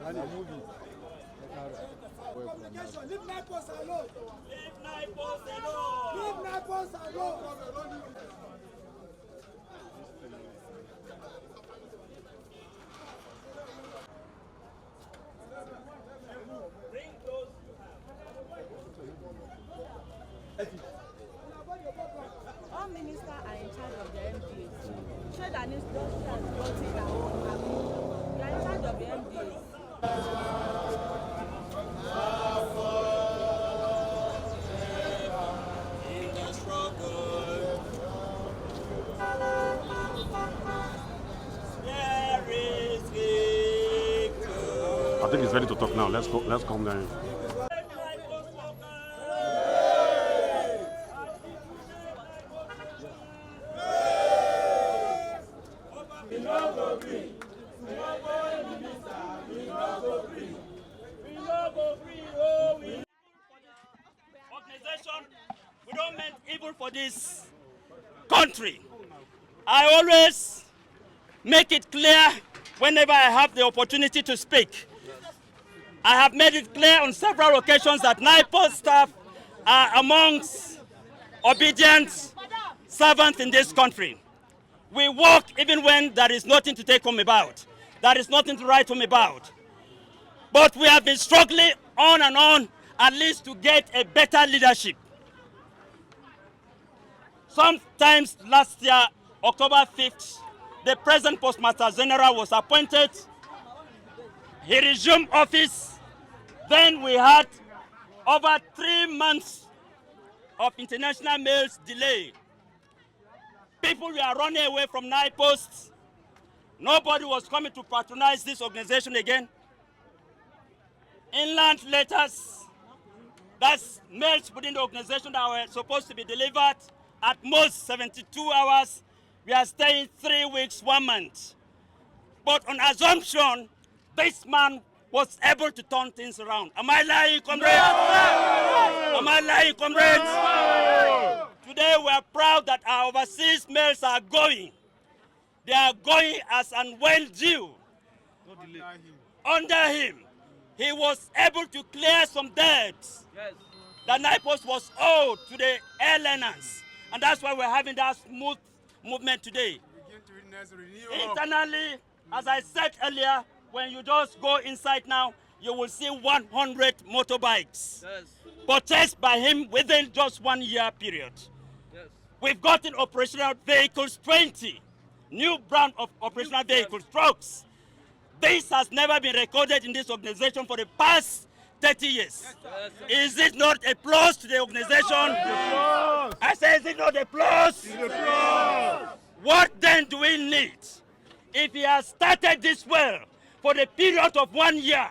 Leave NIPOST alone. Leave NIPOST alone. Leave NIPOST alone. Bring those you have. All ministers are in charge of the MDAs. Trade and industry has brought in our own avenue. They are in charge of the MDAs. In the struggle, there is victory. I think he's ready to talk now. Let's go. Let's calm down. We don't mean evil for this country. I always make it clear whenever I have the opportunity to speak. I have made it clear on several occasions that NIPOST staff are amongst obedient servants in this country. We work even when there is nothing to take home about. There is nothing to write home about. But we have been struggling on and on, at least to get a better leadership. Sometimes last year, October 5th, the present Postmaster General was appointed. He resumed office. Then we had over 3 months of international mails delay. People were running away from NIPOST. Nobody was coming to patronize this organization again. Inland letters, that's mails within the organization that were supposed to be delivered at most 72 hours. We are staying 3 weeks, 1 month. But on assumption, this man was able to turn things around. Am I lying, comrades? No! Am I lying, comrades? No! Today we are proud that our overseas mails are going. They are going as and when due. Under him, he was able to clear some debts that NIPOST was owed to the airliners. And that's why we're having that smooth movement today. Internally, as I said earlier, when you just go inside now, you will see 100 motorbikes purchased by him within just 1 year period. We've gotten operational vehicles, 20 new brand of operational vehicles, trucks. This has never been recorded in this organization for the past 30 years. Is it not a plus to the organization? I say, is it not a plus? What then do we need? If he has started this well for the period of 1 year,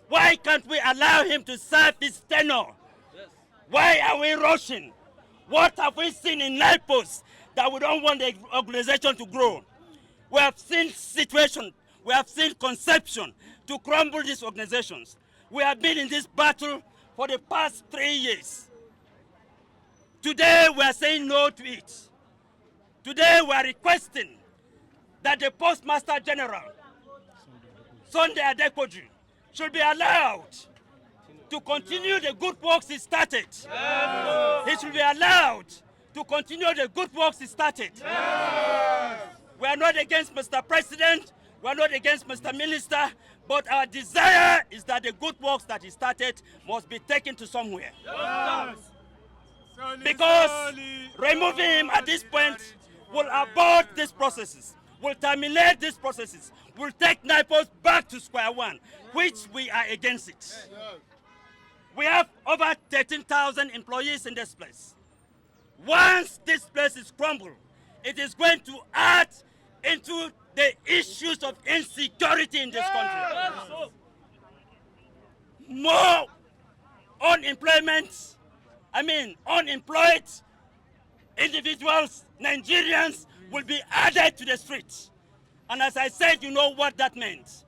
why can't we allow him to serve his tenure? Why are we rushing? What have we seen in NIPOST that we don't want the organization to grow? We have seen situation, we have seen conception to crumble these organizations. We have been in this battle for the past 3 years. Today we are saying no to it. Today we are requesting that the Postmaster General, Sunday Adepoju, should be allowed to continue the good works he started. He should be allowed to continue the good works he started. We are not against Mr. President, we are not against Mr. Minister, but our desire is that the good works that he started must be taken to somewhere. Because removing him at this point will abort these processes, will terminate these processes, will take NIPOST back to square one, which we are against it. We have over 13,000 employees in this place. Once this place is crumbled, it is going to add into the issues of insecurity in this country. More unemployed individuals, Nigerians, will be added to the streets. And as I said, you know what that means.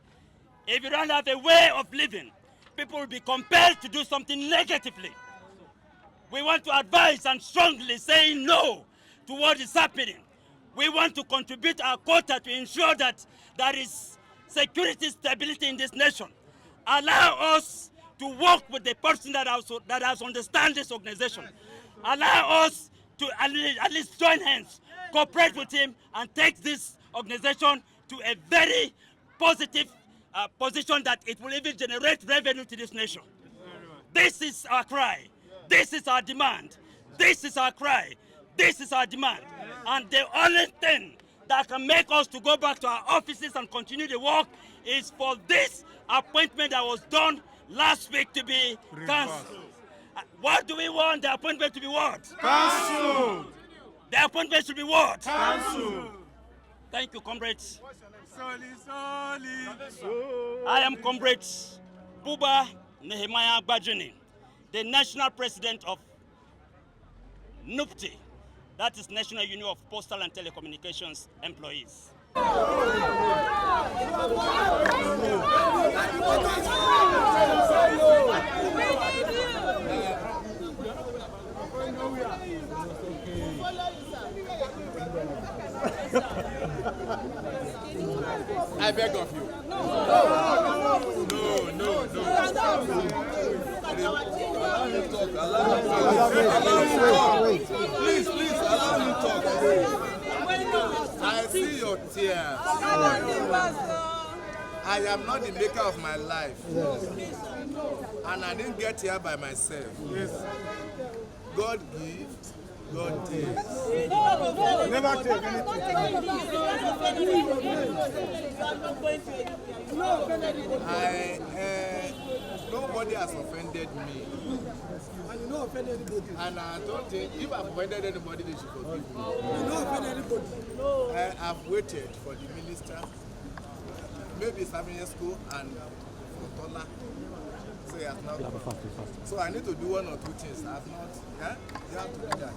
If you don't have a way of living, people will be compelled to do something negatively. We want to advise and strongly say no to what is happening. We want to contribute our quota to ensure that there is security, stability in this nation. Allow us to work with the person that has understand this organization. Allow us to at least join hands, cooperate with him, and take this organization to a very positive position that it will even generate revenue to this nation. This is our cry. This is our demand. This is our cry. This is our demand. And the only thing that can make us to go back to our offices and continue the work is for this appointment that was done last week to be cancelled. What do we want the appointment to be what? Cancelled. The appointment should be what? Cancelled. Thank you, comrades. Soli. I am Comrade Buba Nehemiah Bajuni, the National President of NUPTI, that is National Union of Postal and Telecommunications Employees. I beg of you. No. Please, allow me to talk. I see your tears. I am not the maker of my life. And I didn't get here by myself. God gives, God takes. Never take anything. Nobody has offended me. And you don't offend anybody. And I don't think, if I've offended anybody, they should forgive me. You don't offend anybody. I've waited for the minister, maybe Samuel School and for Tola. So he has not come. So I need to do one or two things. I have not. Yeah? You have to do that.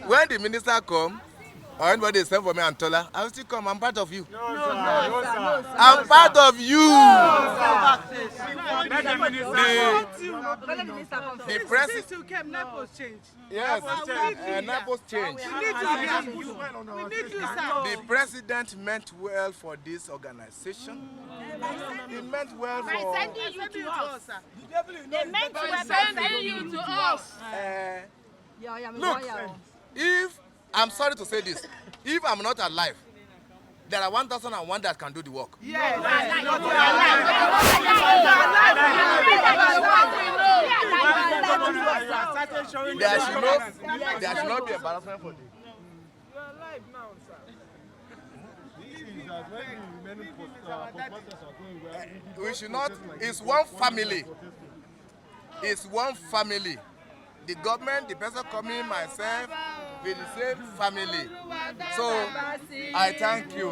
When the minister come, or anybody send for me and Tola, I will still come. I'm part of you. I'm part of you. The president. NIPOST change. Yes, NIPOST change. We need you, sir. The president meant well for this organization. He meant well By for. sending you to us. They meant by sending you to us. Look, if I'm sorry to say this, if I'm not alive, there are 1,001 that can do the work. There should not be embarrassment for this. You are alive now, sir. We should not. It's one family. It's one family. The government, the person coming, myself, we're the same family. So I thank you.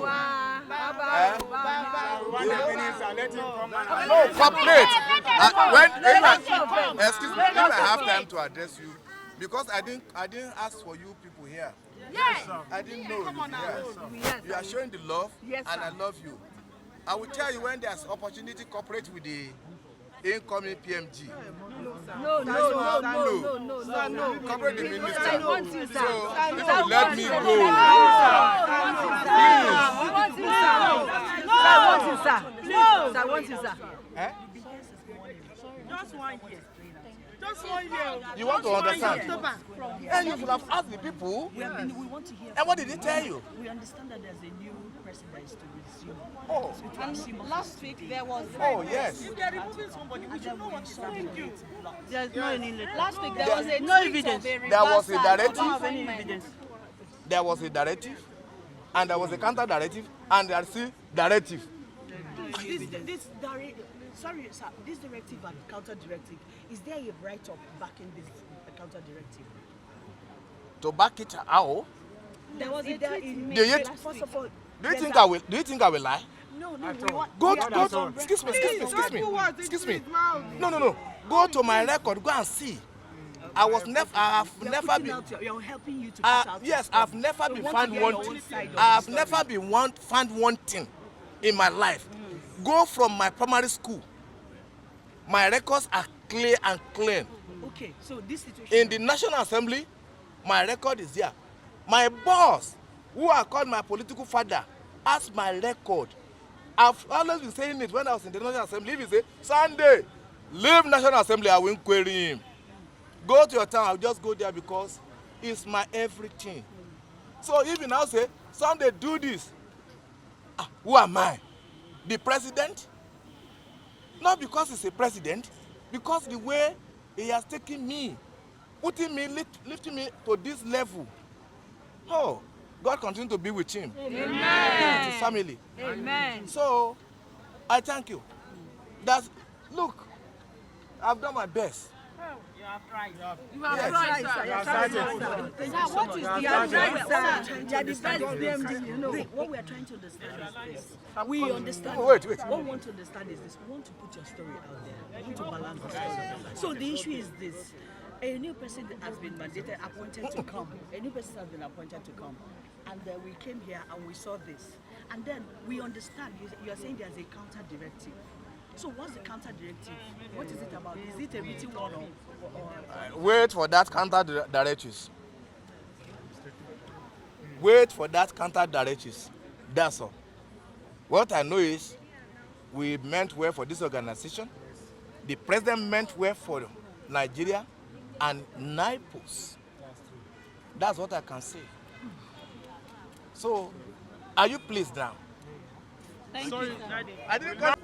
No, cooperate. Excuse me, if I have time to address you, because I didn't ask for you people here. Yes. I didn't know you here. You are showing the love, and I love you. I will tell you when there's opportunity to cooperate with the incoming PMG. No. Cooperate the minister. I want you, sir. So if you let me go. I want you, sir. Eh? Just 1 year. Just 1 year. You want to understand? October. And you should have asked the people. We want to hear. And what did he tell you? We understand that there's a new president to resume. Oh. And last week there was. Oh, yes. If they are removing somebody, we should know what is happening. Thank you. There's no any. Last week there was no evidence. There was a directive. Don't have any evidence. There was a directive, and there was a counter directive, and there's still directive. This sorry, sir. This directive and counter directive. Is there a write-up backing this counter directive? To back it out, There was a tweet in do you, First of all, do you think I will lie? no. We want. Go. Excuse me. No. Go to my record. Go and see. I have never been. You're helping you to put out. Yes, I've never been found to hear your wanting. own side of I've the never been found wanting in my life. Go from my primary school. My records are clear and clean. Okay, so this situation. In the National Assembly, My record is there. My boss, who I call my political father, has my record. I've always been saying it when I was in the National Assembly. If he say, Sunday, leave National Assembly, I won't query him. Go to your town, I'll just go there because it's my everything. So if you now say, Sunday, do this, who am I? The president? Not because he's a president, because the way he has taken me, putting me, lifting me to this level. Oh, God continue to be with him. Amen. With his family. Amen. So, I thank you. Look, I've done my best. You have tried. You have tried, sir. You have tried, sir. Sir, what is the what we are trying to understand is this. We understand. Wait. What we want to understand is this. We want to put your story out there. We want to balance the story. So the issue is this. A new person has been mandated, appointed to come. A new person has been appointed to come. And then we came here and we saw this. And then we understand. You are saying there's a counter directive. So what's the counter directive? What is it about? Is it a written one or Wait for that counter directives. Wait for that counter directives. That's all. What I know is we meant well for this organization. The president meant well for Nigeria and NIPOST. That's what I can say. So, are you pleased now? Thank you, sir. I didn't come.